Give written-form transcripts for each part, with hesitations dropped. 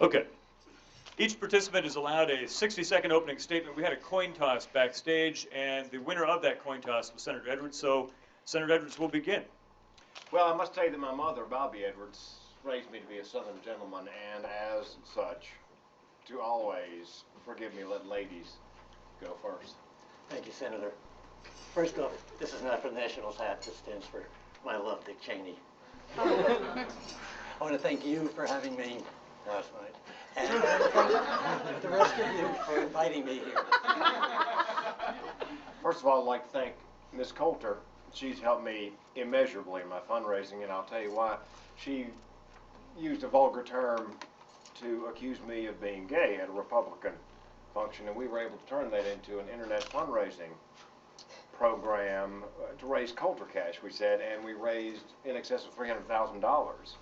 Okay. Each participant is allowed a 60-second opening statement. We had a coin toss backstage, and the winner of that coin toss was Senator Edwards. So, Senator Edwards will begin. Well, I must tell you that my mother, Bobby Edwards, raised me to be a Southern gentleman, and as such, to always, forgive me, let ladies go first. Thank you, Senator. First off, this is not for the Nationals hat. This stands for my love, Dick Cheney. I want to thank you for having me last night, and thank the rest of you for inviting me here. First of all, I'd like to thank Ms. Coulter. She's helped me immeasurably in my fundraising, and I'll tell you why. She used a vulgar term to accuse me of being gay at a Republican function, and we were able to turn that into an internet fundraising program to raise Coulter cash, we said, and we raised in excess of $300,000.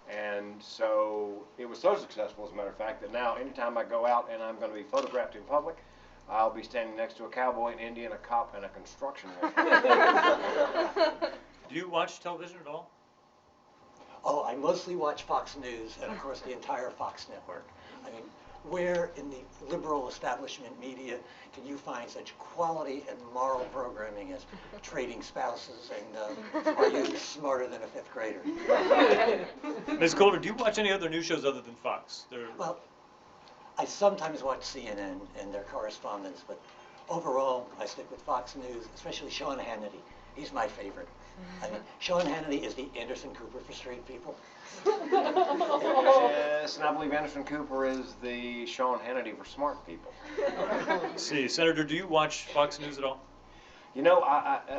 And so it was so successful, as a matter of fact, that now anytime I go out and I'm going to be photographed in public, I'll be standing next to a cowboy, an Indian, a cop, and a construction worker. Do you watch television at all? Oh, I mostly watch Fox News and, of course, the entire Fox network. I mean, where in the liberal establishment media can you find such quality and moral programming as Trading Spouses and Are You Smarter Than a Fifth Grader? Ms. Coulter, do you watch any other news shows other than Fox? Well, I sometimes watch CNN and their correspondents, but overall, I stick with Fox News, especially Sean Hannity. He's my favorite. I mean, Sean Hannity is the Anderson Cooper for straight people. Yes, and I believe Anderson Cooper is the Sean Hannity for smart people. Let's see, Senator, do you watch Fox News at all? You know,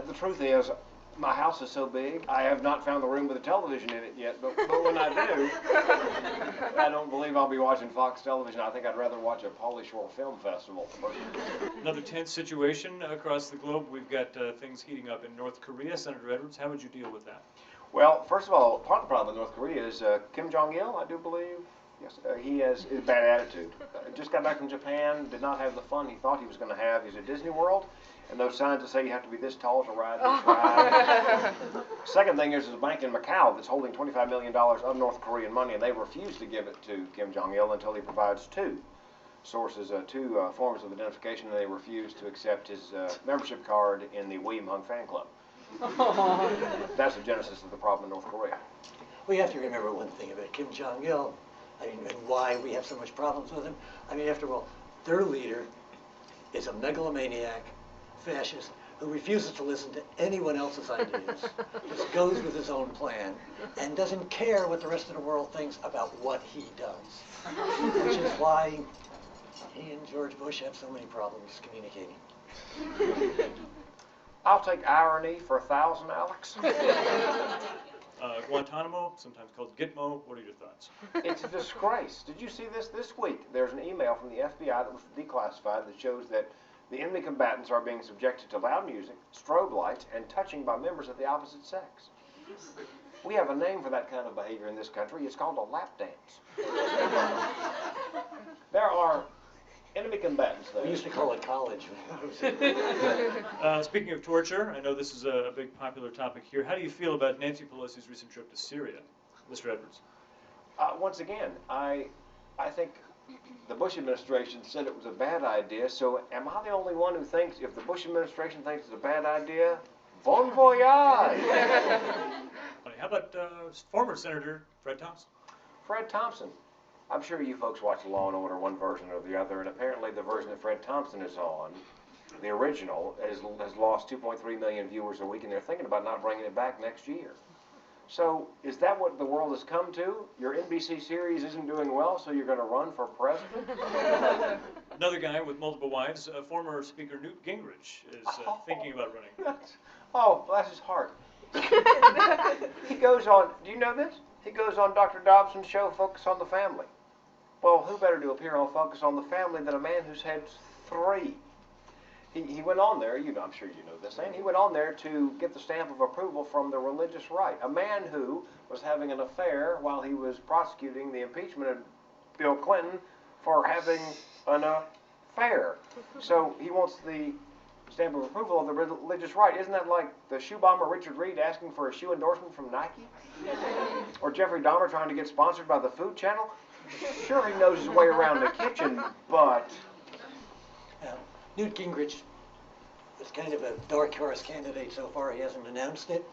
the truth is, my house is so big, I have not found the room with a television in it yet, but when I do, I don't believe I'll be watching Fox television. I think I'd rather watch a Pauly Shore Film Festival. Another tense situation across the globe. We've got things heating up in North Korea. Senator Edwards, how would you deal with that? Well, first of all, part of the problem in North Korea is Kim Jong-il, I do believe. Yes, he has a bad attitude. Just got back from Japan, did not have the fun he thought he was going to have. He's at Disney World, and those signs that say you have to be this tall to ride this ride. Second thing is, there's a bank in Macau that's holding $25 million of North Korean money, and they refuse to give it to Kim Jong-il until he provides two sources, two forms of identification, and they refuse to accept his membership card in the William Hung fan club. That's the genesis of the problem in North Korea. We have to remember one thing about Kim Jong-il, I mean, and why we have so much problems with him. I mean, after all, their leader is a megalomaniac, fascist, who refuses to listen to anyone else's ideas, just goes with his own plan, and doesn't care what the rest of the world thinks about what he does. Which is why he and George Bush have so many problems communicating. I'll take irony for 1,000, Alex. Guantanamo, sometimes called Gitmo. What are your thoughts? It's a disgrace. Did you see this week? There's an email from the FBI that was declassified that shows that the enemy combatants are being subjected to loud music, strobe lights, and touching by members of the opposite sex. We have a name for that kind of behavior in this country. It's called a lap dance. There are enemy combatants there. We used to call it college. Speaking of torture, I know this is a big popular topic here. How do you feel about Nancy Pelosi's recent trip to Syria, Mr. Edwards? Once again, I think the Bush administration said it was a bad idea, so am I the only one who thinks if the Bush administration thinks it's a bad idea, bon voyage? How about former Senator Fred Thompson? Fred Thompson. I'm sure you folks watch Law & Order, one version or the other, and apparently the version that Fred Thompson is on, the original, has lost 2.3 million viewers a week, and they're thinking about not bringing it back next year. So is that what the world has come to? Your NBC series isn't doing well, so you're going to run for president? Another guy with multiple wives, former Speaker Newt Gingrich, is thinking about running. Bless his heart. He goes on, do you know this? He goes on Dr. Dobson's show, Focus on the Family. Well, who better to appear on Focus on the Family than a man who's had 3? He went on there, I'm sure you know this, and he went on there to get the stamp of approval from the religious right. A man who was having an affair while he was prosecuting the impeachment of Bill Clinton for having an affair. So he wants the stamp of approval of the religious right. Isn't that like the shoe bomber Richard Reed asking for a shoe endorsement from Nike? Or Jeffrey Dahmer trying to get sponsored by the Food Channel? Sure, he knows his way around the kitchen, but Newt Gingrich is kind of a dark horse candidate so far. He hasn't announced it.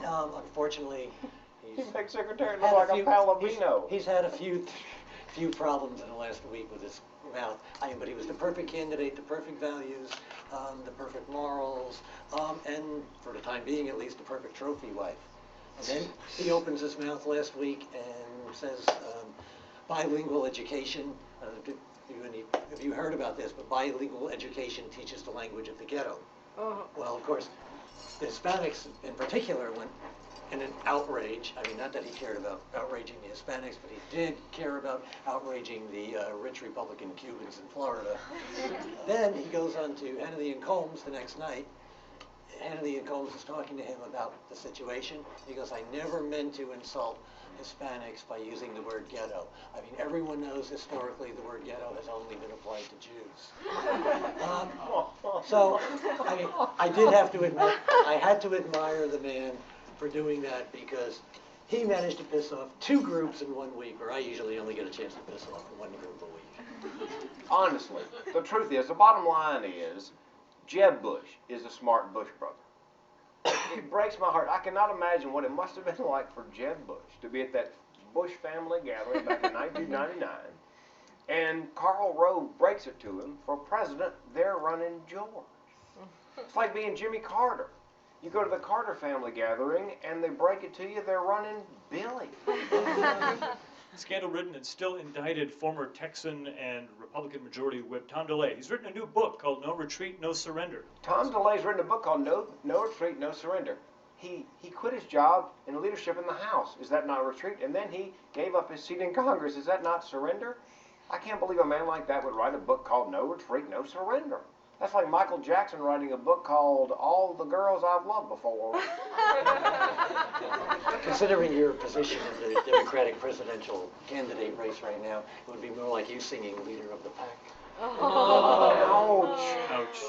Unfortunately, he he's makes secretary look had like a few- Palomino. He's had a few problems in the last week with his mouth. But he was the perfect candidate, the perfect values, the perfect morals, and for the time being at least, the perfect trophy wife. And then he opens his mouth last week and says bilingual education. Have you heard about this? But bilingual education teaches the language of the ghetto. Well, of course, the Hispanics in particular went in an outrage. I mean, not that he cared about outraging the Hispanics, but he did care about outraging the rich Republican Cubans in Florida. Then he goes on to Hannity and Combs the next night. Hannity and Combs is talking to him about the situation. He goes, I never meant to insult Hispanics by using the word ghetto. I mean, everyone knows historically the word ghetto has only been applied to Jews. So, I mean, I did have to admit, I had to admire the man for doing that because he managed to piss off 2 groups in 1 week, where I usually only get a chance to piss off 1 group a week. Honestly, the truth is, the bottom line is, Jeb Bush is a smart Bush brother. It breaks my heart. I cannot imagine what it must have been like for Jeb Bush to be at that Bush family gathering back in 1999, and Karl Rove breaks it to him, for president, they're running George. It's like being Jimmy Carter. You go to the Carter family gathering, and they break it to you, they're running Billy. Scandal-ridden and still indicted former Texan and Republican Majority Whip Tom DeLay. He's written a new book called No Retreat, No Surrender. Tom DeLay's written a book called No Retreat, No Surrender. He quit his job in leadership in the House. Is that not retreat? And then he gave up his seat in Congress. Is that not surrender? I can't believe a man like that would write a book called No Retreat, No Surrender. That's like Michael Jackson writing a book called All the Girls I've Loved Before. Considering your position in the Democratic presidential candidate race right now, it would be more like you singing Leader of the Pack. Ouch. Ouch.